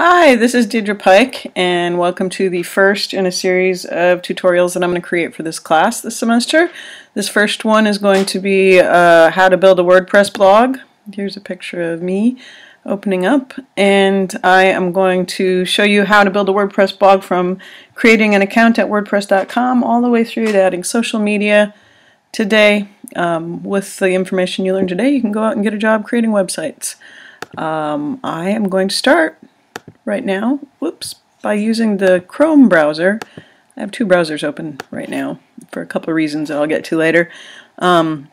Hi, this is Deirdre Pike, and welcome to the first in a series of tutorials that I'm going to create for this class this semester. This first one is going to be how to build a WordPress blog. Here's a picture of me opening up, and I am going to show you how to build a WordPress blog from creating an account at wordpress.com all the way through to adding social media. Today, with the information you learned today, you can go out and get a job creating websites. I am going to start right now, by using the Chrome browser. I have two browsers open right now for a couple of reasons that I'll get to later. And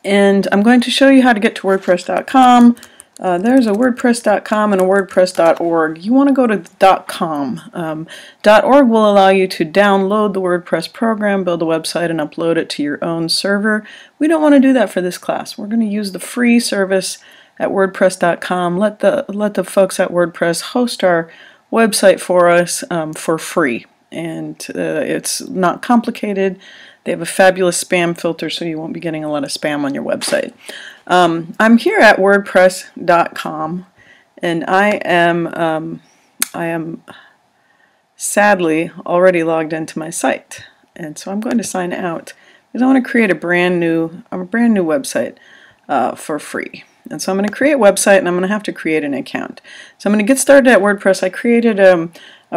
I'm going to show you how to get to WordPress.com. There's a WordPress.com and a WordPress.org. You want to go to .com. .org will allow you to download the WordPress program, build a website, and upload it to your own server. We don't want to do that for this class. We're going to use the free service at WordPress.com. Let the folks at WordPress host our website for us for free, and it's not complicated. They have a fabulous spam filter, so you won't be getting a lot of spam on your website. I'm here at WordPress.com, and I am sadly already logged into my site, and so I'm going to sign out because I want to create a brand new website for free. And so I'm going to create a website, and I'm going to have to create an account. So I'm going to get started at WordPress. I created a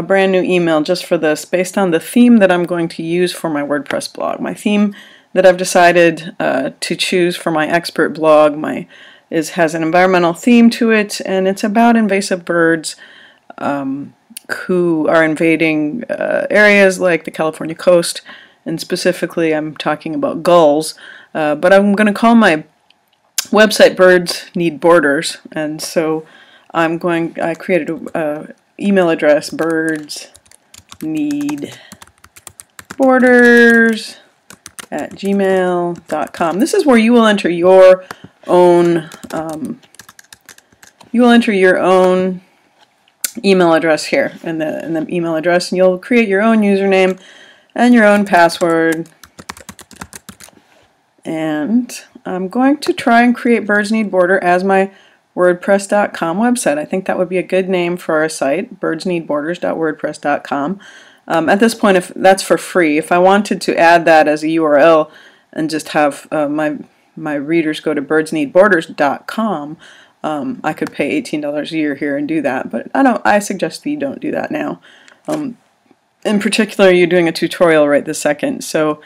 brand new email just for this based on the theme that I'm going to use for my WordPress blog. My theme that I've decided to choose for my expert blog has an environmental theme to it, and it's about invasive birds who are invading areas like the California coast, and specifically I'm talking about gulls. But I'm going to call my website Birds Need Borders, and so I created an email address, birds need borders @gmail.com. This is where you will enter your own email address here in the email address, and you'll create your own username and your own password. And I'm going to try and create Birds Need Border as my WordPress.com website. I think that would be a good name for our site, birdsneedborders.wordpress.com. At this point, if that's for free, if I wanted to add that as a URL and just have my readers go to birdsneedborders.com, I could pay $18 a year here and do that. But I suggest that you don't do that now. In particular, you're doing a tutorial right this second, so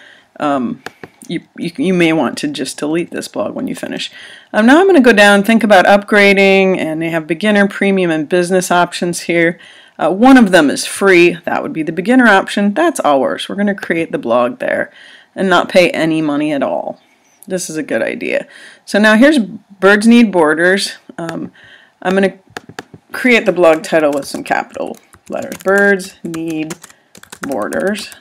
you may want to just delete this blog when you finish. Now I'm going to go down and think about upgrading, and they have beginner, premium, and business options here. One of them is free. That would be the beginner option. That's ours. We're going to create the blog there and not pay any money at all. This is a good idea. So now here's Birds Need Borders. I'm going to create the blog title with some capital letters. Birds Need Borders.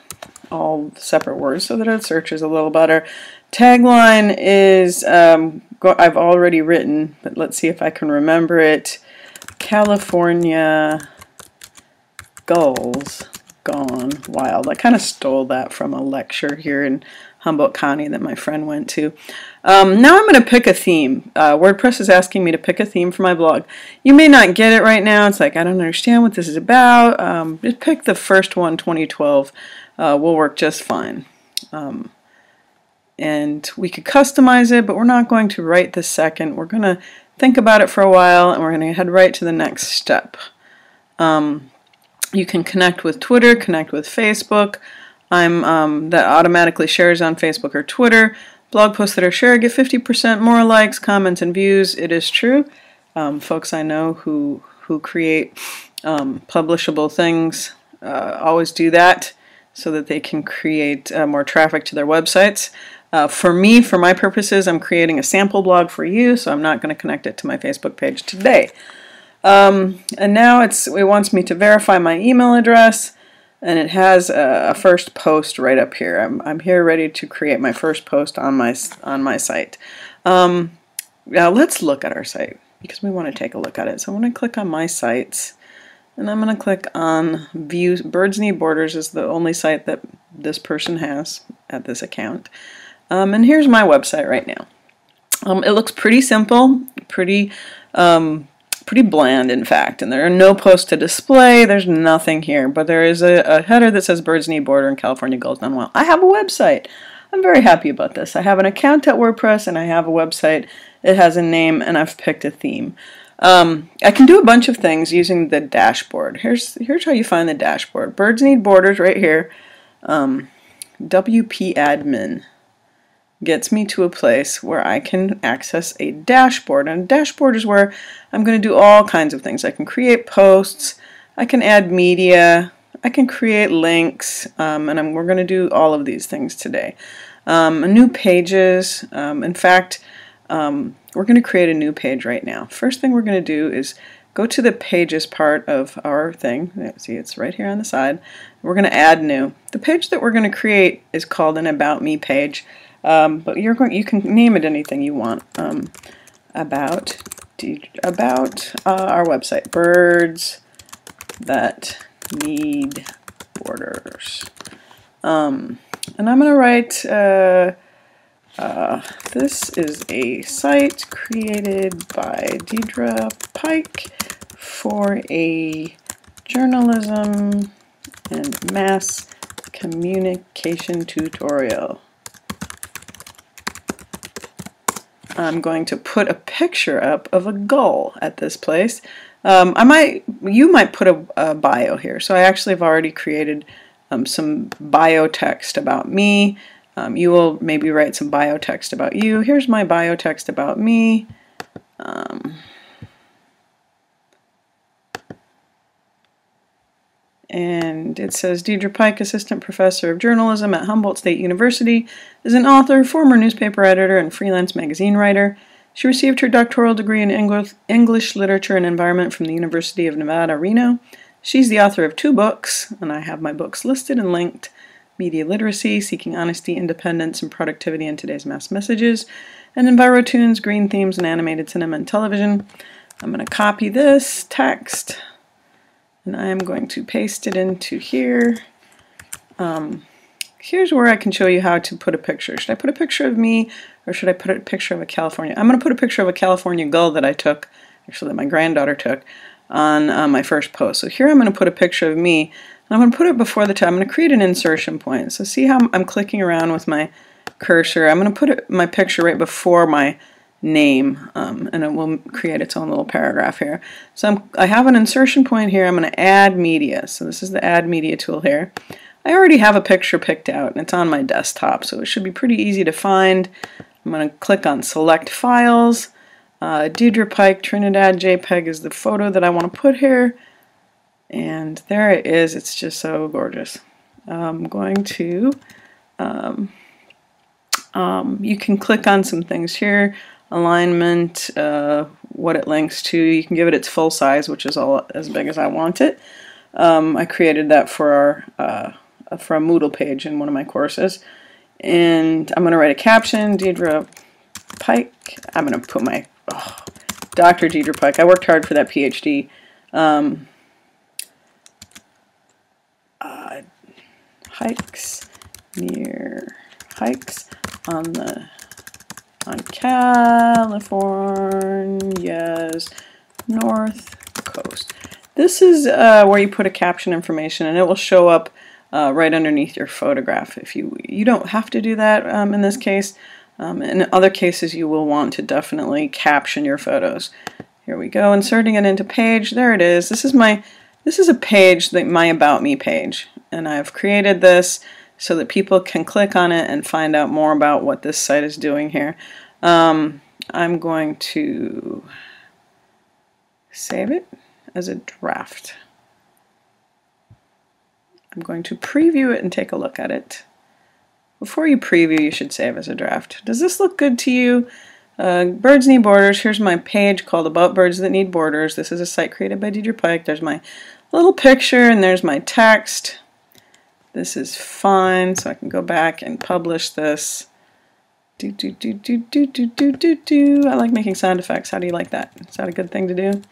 All separate words so that it searches a little better. Tagline is I've already written, but let's see if I can remember it. California gulls gone wild. I kind of stole that from a lecture here in Humboldt County that my friend went to. Now I'm going to pick a theme. WordPress is asking me to pick a theme for my blog. You may not get it right now. It's like, I don't understand what this is about. Just pick the first one, 2012. Will work just fine. And we could customize it, but we're not going to right this second. We're going to think about it for a while, and we're going to head right to the next step. You can connect with Twitter, connect with Facebook. That automatically shares on Facebook or Twitter. Blog posts that are shared get 50% more likes, comments, and views. It is true. Folks I know who create publishable things always do that, so that they can create more traffic to their websites. For me, for my purposes, I'm creating a sample blog for you, so I'm not going to connect it to my Facebook page today. And now it wants me to verify my email address, and it has a first post right up here. I'm here ready to create my first post on my site. Now let's look at our site because we want to take a look at it. So I'm going to click on My Sites. And I'm going to click on View. Birds Need Borders is the only site that this person has at this account. And here's my website right now. It looks pretty simple, pretty pretty bland, in fact, and there are no posts to display. There's nothing here, but there is a header that says birds need border and California goes done well. I have a website. I'm very happy about this. I have an account at WordPress and I have a website. It has a name and I've picked a theme. I can do a bunch of things using the dashboard. Here's how you find the dashboard. Birds need borders right here. WP admin gets me to a place where I can access a dashboard. And a dashboard is where I'm going to do all kinds of things. I can create posts, I can add media, I can create links, and we're going to do all of these things today. New pages, in fact, we're going to create a new page right now. First thing we're going to do is go to the pages part of our thing. See, it's right here on the side. We're going to add new. The page that we're going to create is called an About Me page. But you can name it anything you want. About our website, birds that need borders. And I'm going to write, this is a site created by Deidre Pike for a journalism and mass communication tutorial. I'm going to put a picture up of a gull at this place. You might put a bio here. So I actually have already created some bio text about me. You will maybe write some bio text about you. Here's my bio text about me. And it says, Deidre Pike, Assistant Professor of Journalism at Humboldt State University, is an author, former newspaper editor, and freelance magazine writer. She received her doctoral degree in English Literature and Environment from the University of Nevada, Reno. She's the author of 2 books, and I have my books listed and linked: Media Literacy, Seeking Honesty, Independence, and Productivity in Today's Mass Messages, and EnviroTunes, Green Themes, and Animated Cinema and Television. I'm going to copy this text, and I am going to paste it into here. Here's where I can show you how to put a picture. Should I put a picture of me, or should I put a picture of a California? I'm going to put a picture of a California gull that I took, actually that my granddaughter took, on my first post. So here I'm going to put a picture of me, and I'm going to put it before the time. I'm going to create an insertion point. So see how I'm clicking around with my cursor. I'm going to put my picture right before my name, and it will create its own little paragraph here. So I have an insertion point here. I'm going to add media. So this is the add media tool here. I already have a picture picked out, and it's on my desktop, so it should be pretty easy to find. I'm going to click on select files. Deidre Pike Trinidad JPEG is the photo that I want to put here, and there it is. It's just so gorgeous. I'm going to you can click on some things here. Alignment, what it links to. You can give it its full size, which is all as big as I want it. I created that for a Moodle page in one of my courses. And I'm going to write a caption, Deidre Pike. I'm going to put my, Dr. Deidre Pike. I worked hard for that PhD. Hikes on California's north coast. This is where you put a caption information, and it will show up right underneath your photograph. If you don't have to do that in this case. In other cases, you will want to definitely caption your photos. Here we go, inserting it into page. There it is. This is a page, my About Me page, and I've created this so that people can click on it and find out more about what this site is doing here. I'm going to save it as a draft. I'm going to preview it and take a look at it. Before you preview, you should save as a draft. Does this look good to you? Birds Need Borders. Here's my page called About Birds That Need Borders. This is a site created by Deidre Pike. There's my little picture and there's my text. This is fine, so I can go back and publish this. I like making sound effects. How do you like that? Is that a good thing to do?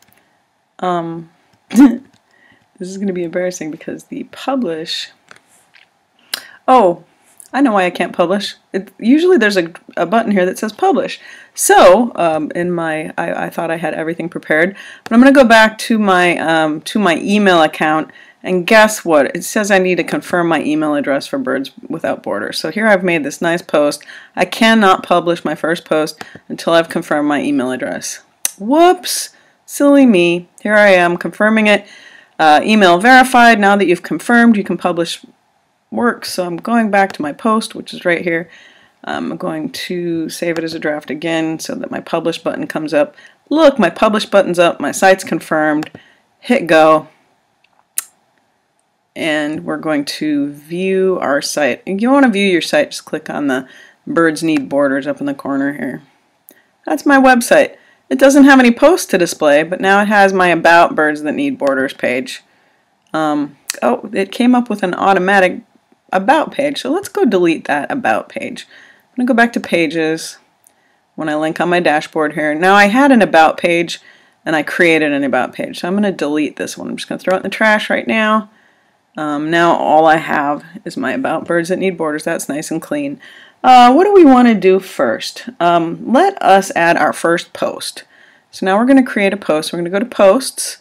This is going to be embarrassing because the publish... Oh, I know why I can't publish. Usually there's a button here that says publish. So I thought I had everything prepared, but I'm going to go back to my email account, and guess what? It says I need to confirm my email address for Birds Without Borders. So here I've made this nice post. I cannot publish my first post until I've confirmed my email address. Whoops, silly me. Here I am confirming it. Email verified. Now that you've confirmed, you can publish work. So I'm going back to my post, which is right here. I'm going to save it as a draft again so that my publish button comes up. Look, my publish button's up, my site's confirmed. Hit go. And we're going to view our site. If you want to view your site, just click on the Birds Need Borders up in the corner here. That's my website. It doesn't have any posts to display, but now it has my About Birds That Need Borders page. Oh, it came up with an automatic About page, so let's go delete that About page. I'm going to go back to Pages when I link on my dashboard here. Now I had an About page, and I created an About page, so I'm going to delete this one. I'm just going to throw it in the trash right now. Now all I have is my About Birds That Need Borders. That's nice and clean. What do we want to do first? Let us add our first post. So now we're going to create a post. We're going to go to Posts.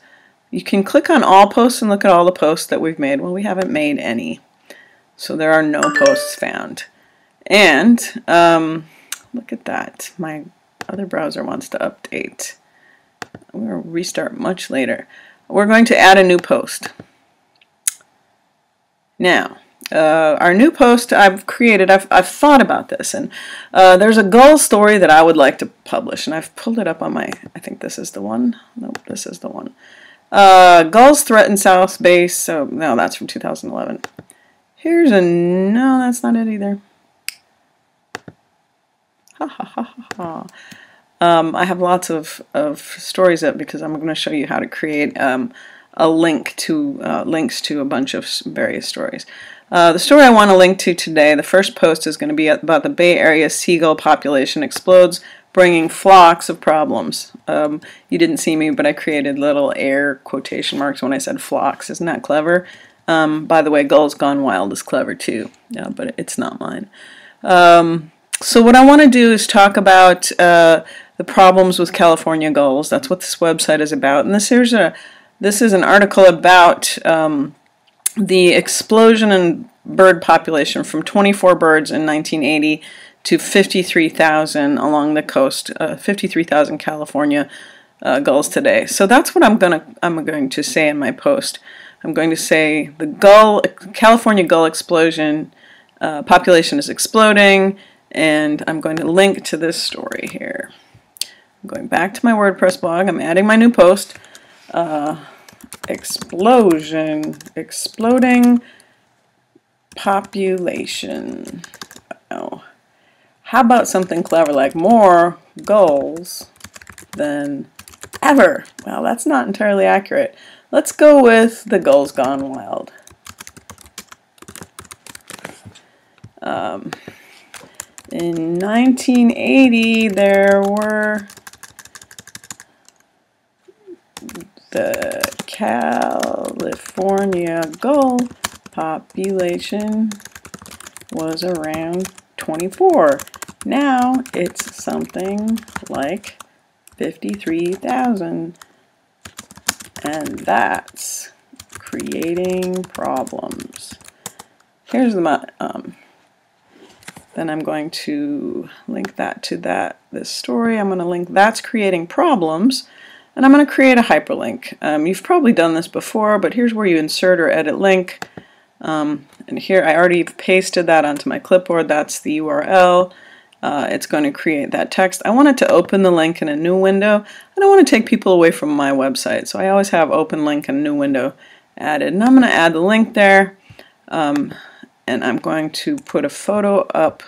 You can click on All Posts and look at all the posts that we've made. Well, we haven't made any, so there are no posts found. And look at that. My other browser wants to update. I'm going to restart much later. We're going to add a new post. Now, our new post I've created, I've thought about this, and there's a gull story that I would like to publish, and I've pulled it up on my, I think this is the one. Nope, this is the one. Gulls threaten South Base, so no, that's from 2011. Here's a, no, that's not it either. Ha ha ha ha ha. I have lots of stories up because I'm going to show you how to create a link to links to a bunch of various stories. The story I want to link to today, the first post, is going to be about the Bay Area seagull population explodes, bringing flocks of problems. You didn't see me, but I created little air quotation marks when I said flocks. Isn't that clever? By the way, Gulls Gone Wild is clever too, yeah, but it's not mine. So what I want to do is talk about the problems with California gulls. That's what this website is about. And this is an article about the explosion in bird population from 24 birds in 1980 to 53,000 along the coast, 53,000 California gulls today. So that's what I'm going to say in my post. I'm going to say the California gull explosion population is exploding, and I'm going to link to this story here. I'm going back to my WordPress blog. I'm adding my new post. Exploding population. Oh, how about something clever like more gulls than ever? Well, that's not entirely accurate. Let's go with the Gulls Gone Wild. In 1980, there were the California gull population was around 24. Now it's something like 53,000, and that's creating problems. Here's the then I'm going to link that to this story. I'm going to link that's creating problems, and I'm going to create a hyperlink. You've probably done this before, but here's where you insert or edit link. And here I already pasted that onto my clipboard. That's the URL. It's going to create that text. I want it to open the link in a new window. I don't want to take people away from my website, so I always have open link and new window added. And I'm going to add the link there. And I'm going to put a photo up.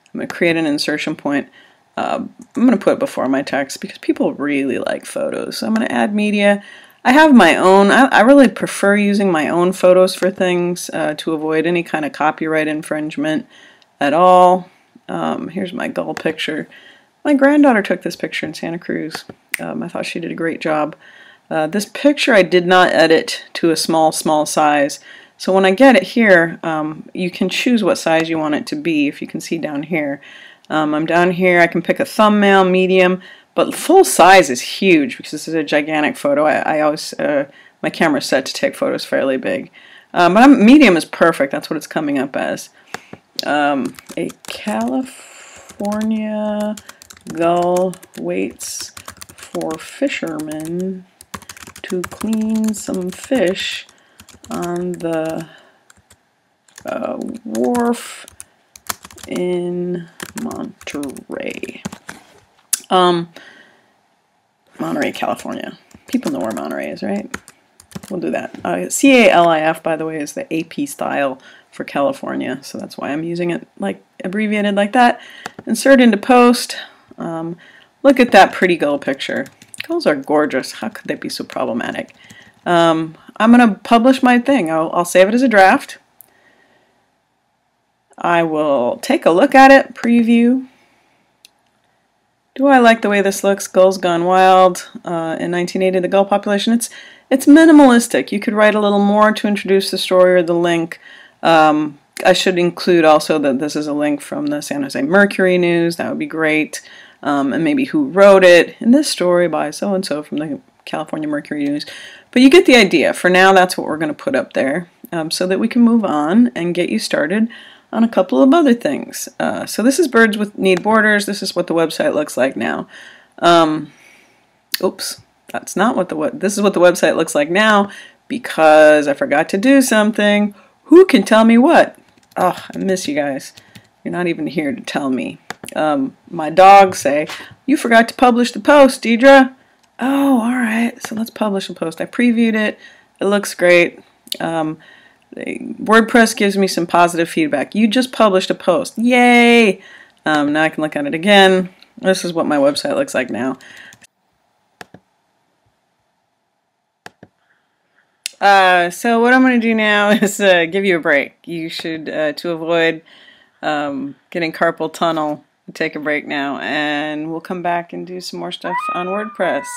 I'm going to create an insertion point. I'm going to put it before my text because people really like photos. So I'm going to add media. I have my own. I really prefer using my own photos for things to avoid any kind of copyright infringement at all. Here's my gull picture. My granddaughter took this picture in Santa Cruz. I thought she did a great job. This picture I did not edit to a small size. So when I get it here, you can choose what size you want it to be, if you can see down here. I'm down here, I can pick a thumbnail, medium, but full size is huge because this is a gigantic photo. I always, my camera's set to take photos fairly big. But medium is perfect, that's what it's coming up as. A California gull waits for fishermen to clean some fish on the wharf in Monterey. Monterey, California. People know where Monterey is, right? We'll do that. CALIF, by the way, is the AP style for California, so that's why I'm using it like abbreviated like that. Insert into post. Look at that pretty gull picture. Gulls are gorgeous. How could they be so problematic? I'm going to publish my thing. I'll save it as a draft. I will take a look at it, preview. Do I like the way this looks? Gulls Gone Wild in 1980, the gull population. It's minimalistic. You could write a little more to introduce the story or the link. I should include also that this is a link from the San Jose Mercury News. That would be great. And maybe who wrote it. In this story by so-and-so from the California Mercury News. But you get the idea. For now, that's what we're going to put up there so that we can move on and get you started on a couple of other things. So this is Birds Need Borders. This is what the website looks like now. Oops, that's not what this is what the website looks like now because I forgot to do something. Who can tell me what? Oh, I miss you guys. You're not even here to tell me. My dogs say, you forgot to publish the post, Deidre. Oh, all right. So let's publish a post. I previewed it. It looks great. WordPress gives me some positive feedback. You just published a post. Yay! Now I can look at it again. This is what my website looks like now. So what I'm going to do now is give you a break. You should, to avoid getting carpal tunnel, take a break now, and we'll come back and do some more stuff on WordPress.